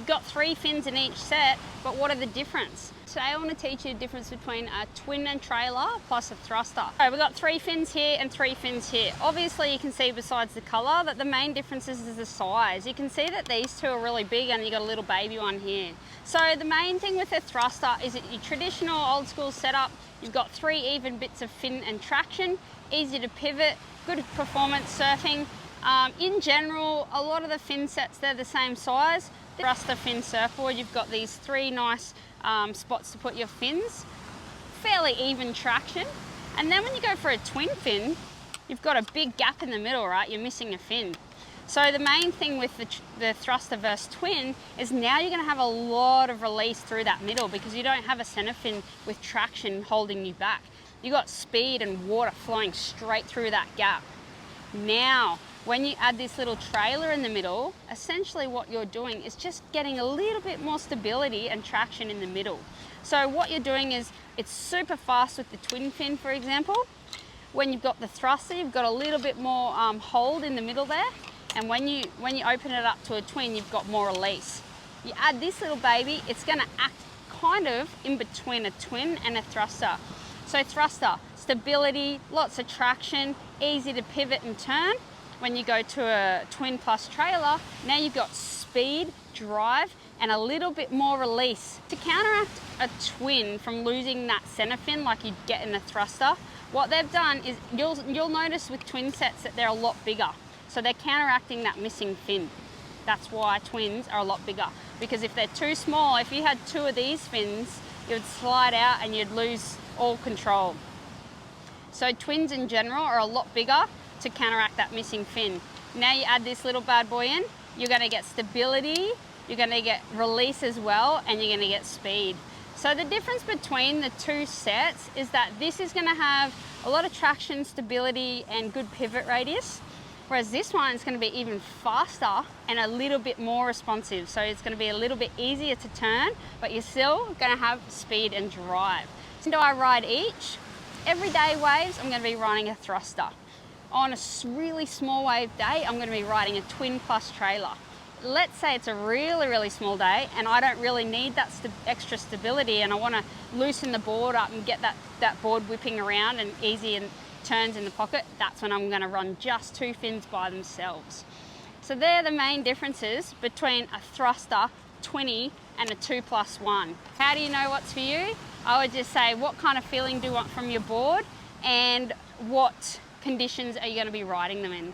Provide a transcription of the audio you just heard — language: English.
got 3 fins in each set, but what are the difference? Today I want to teach you the difference between a twin and trailer plus a thruster. So we've got 3 fins here and 3 fins here. Obviously you can see besides the colour that the main difference is the size. You can see that these two are really big and you got a little baby one here. So the main thing with a thruster is that your traditional old school setup, you've got 3 even bits of fin and traction, easy to pivot, good performance surfing. In general, a lot of the fin sets, they're the same size. The thruster fin surfboard, you've got these 3 nice spots to put your fins, fairly even traction. And then when you go for a twin fin, you've got a big gap in the middle, right? You're missing a fin. So the main thing with the thruster versus twin is now you're going to have a lot of release through that middle because you don't have a center fin with traction holding you back. You've got speed and water flowing straight through that gap. Now, when you add this little trailer in the middle, essentially what you're doing is just getting a little bit more stability and traction in the middle. So what you're doing is, it's super fast with the twin fin, for example. When you've got the thruster, you've got a little bit more hold in the middle there. And when you open it up to a twin, you've got more release. You add this little baby, it's gonna act kind of in between a twin and a thruster. So thruster, stability, lots of traction, easy to pivot and turn. When you go to a twin plus trailer, now you've got speed, drive, and a little bit more release. To counteract a twin from losing that center fin like you'd get in a thruster, what they've done is, you'll notice with twin sets that they're a lot bigger. So they're counteracting that missing fin. That's why twins are a lot bigger. Because if they're too small, if you had 2 of these fins, you'd slide out and you'd lose all control. So twins in general are a lot bigger to counteract that missing fin. Now you add this little bad boy in, you're gonna get stability, you're gonna get release as well, and you're gonna get speed. So the difference between the 2 sets is that this is gonna have a lot of traction, stability, and good pivot radius, whereas this one is gonna be even faster and a little bit more responsive. So it's gonna be a little bit easier to turn, but you're still gonna have speed and drive. So do I ride each? Everyday waves, I'm gonna be riding a thruster. On a really small wave day, I'm going to be riding a twin plus trailer. Let's say it's a really, really small day and I don't really need that extra stability and I want to loosen the board up and get that board whipping around and easy and turns in the pocket. That's when I'm going to run just 2 fins by themselves. So they're the main differences between a thruster, 20, and a 2+1. How do you know what's for you? I would just say, what kind of feeling do you want from your board and what conditions are you going to be riding them in?